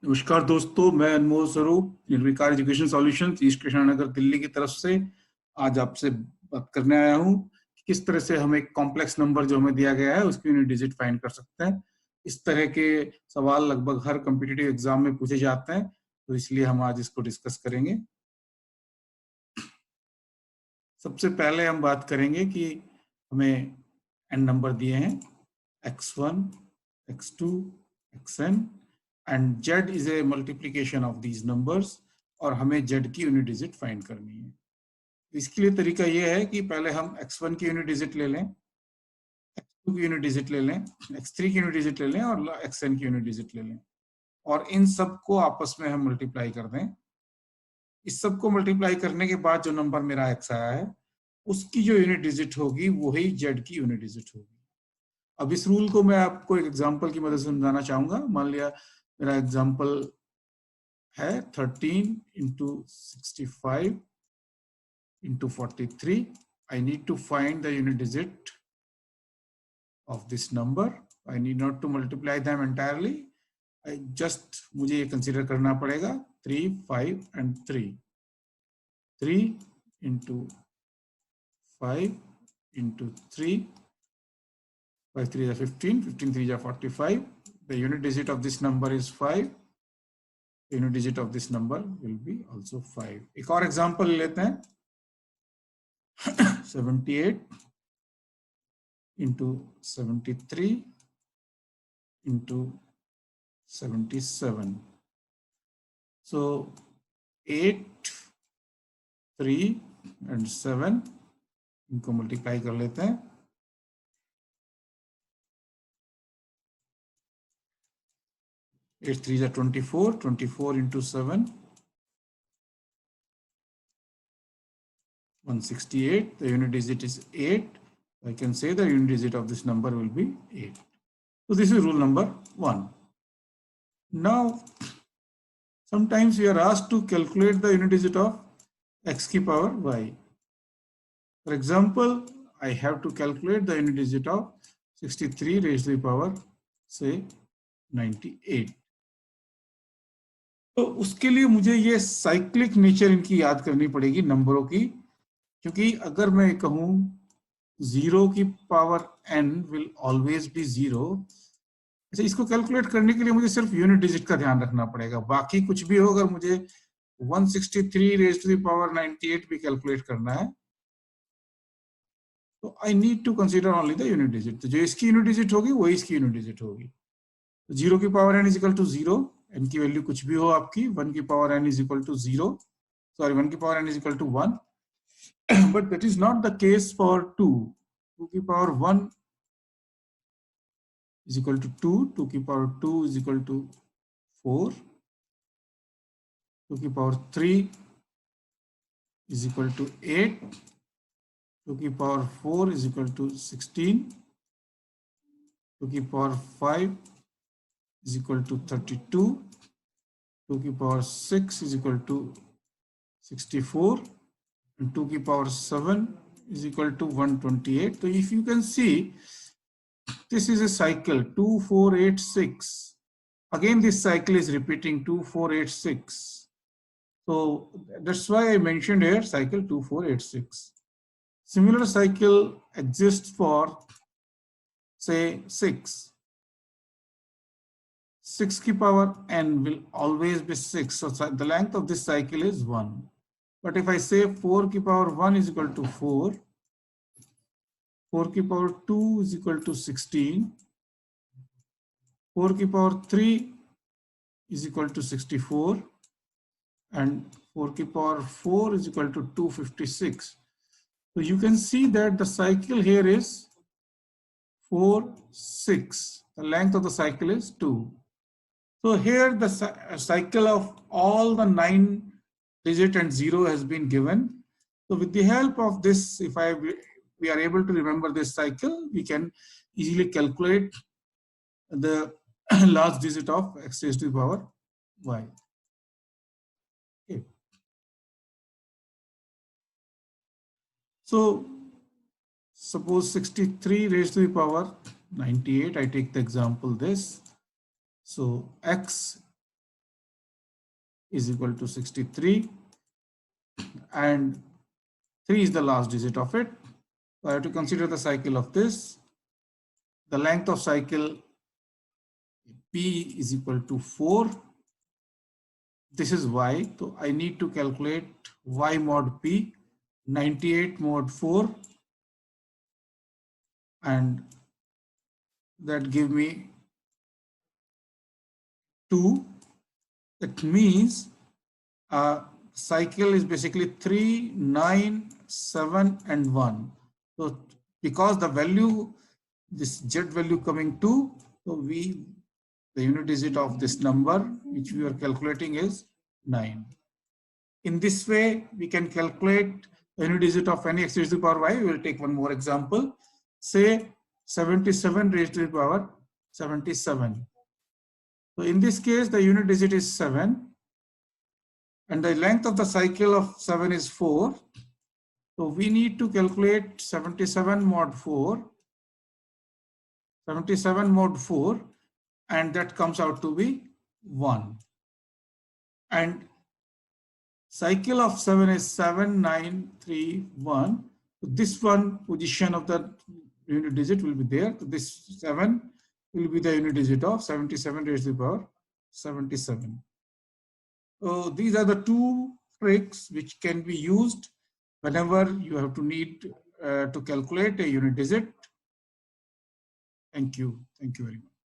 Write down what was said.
नमस्कार दोस्तों, मैं अनमोल स्वरूप निर्विकार education solutions east Krishna Nagar Delhi की तरफ से आज आपसे बात करने आया हूं कि किस तरह से हम एक कॉम्प्लेक्स नंबर जो हमें दिया गया है उसकी यूनिट डिजिट फाइंड कर सकते हैं। इस तरह के सवाल लगभग हर कॉम्पिटिटिव एग्जाम में पूछे जाते हैं, तो इसलिए हम आज इसको डिस्कस करेंगे। सबसे पहले हम बात करेंगे कि हमें एन नंबर दिए हैं x1, x2, xn and z is a multiplication of these numbers और हमें z की यूनिट डिजिट फाइंड करनी है। इसके लिए तरीका यह है कि पहले हम x1 की यूनिट डिजिट ले लें, x2 की यूनिट डिजिट ले लें, x3 की यूनिट डिजिट ले लें और xn की यूनिट डिजिट ले लें और इन सब को आपस में हम मल्टीप्लाई कर दें। इस सब को मल्टीप्लाई करने के बाद जो नंबर मेरा x आया है उसकी जो यूनिट डिजिट होगी वही z की यूनिट डिजिट होगी। अब इस रूल को मैं आपको एक एग्जांपल की मदद से समझाना चाहूंगा। मान लिया मेरा एग्जांपल है 13 into 65 into 43. I need to find the unit digit of this number. I need not to multiply them entirely. मुझे ये कंसीडर करना पड़ेगा 3, 5 and 3. 3 into 5 into 3. 5 3 is 15, 15 3 is 45. The unit digit of this number is 5. The unit digit of this number will be also 5. एक और example लेते हैं 78 into 73 into 77. So 8, 3 and 7 इनको multiply कर लेते हैं। 8 3 is 24, 24 into 7, 168. The unit digit is 8. I can say the unit digit of this number will be 8. So this is rule number 1. Now, sometimes we are asked to calculate the unit digit of x की power y. For example, I have to calculate the unit digit of 63 raised to the power say 98. तो उसके लिए मुझे ये cyclic nature इनकी याद करनी पड़ेगी नंबरों की, क्योंकि अगर मैं कहूं 0 की power n will always be 0, अच्छा इसको कैलकुलेट करने के लिए मुझे सिर्फ यूनिट डिजिट का ध्यान रखना पड़ेगा। बाकी कुछ भी हो, अगर मुझे 163 रेज टू द पावर 98 भी कैलकुलेट करना है तो I need to consider only the unit digit. तो जो इसकी यूनिट डिजिट होगी वही इसकी यूनिट डिजिट होगी। तो 0 की power n is equal to 0, n की वैल्यू कुछ भी हो आपकी, 1 की power n is equal to 0, sorry 1 की power n is equal to 1, but that is not the case for 2। 2 की पावर 1 is equal to 2, 2 की पावर 2 is equal to 4, 2 की पावर 3 is equal to 8, 2 की पावर 4 is equal to 16, 2 की power 5 is equal to 32, 2 की power 6 is equal to 64, and 2 की power 7 is equal to 128. So if you can see, this is a cycle 2 4 8 6. Again this cycle is repeating 2 4 8 6. So that's why I mentioned here cycle 2 4 8 6. Similar cycle exists for say 6. 6 की power n will always be 6. So the length of this cycle is 1. But if I say 4 की power 1 is equal to 4, 4 की power 2 is equal to 16, 4 की power 3 is equal to 64, and 4 की power 4 is equal to 256. So you can see that the cycle here is 4, 6. The length of the cycle is 2. So here the cycle of all the 9 digit and 0 has been given. So with the help of this, if we are able to remember this cycle, we can easily calculate the last digit of x raised to the power y. Okay. So suppose 63 raised to the power 98, I take the example this. So x is equal to 63, and 3 is the last digit of it. So I have to consider the cycle of this. The length of cycle P is equal to 4. This is Y. So I need to calculate Y mod P, 98 mod 4, and that give me 2. That means cycle is basically 3, 9, 7, and 1. So because the value, this Z value coming 2, so the unit digit of this number which we are calculating is 9. In this way, we can calculate the unit digit of any x raised to the power y. We will take one more example. Say 77 raised to the power 77. So in this case, the unit digit is 7. And the length of the cycle of 7 is 4. So we need to calculate 77 mod 4, and that comes out to be 1. And cycle of 7 is 7, 9, 3, 1. So this one position of the unit digit will be there. So this 7 will be the unit digit of 77 raised to the power 77. So these are the two tricks which can be used whenever you have to need to calculate a unit digit. Thank you. Thank you very much.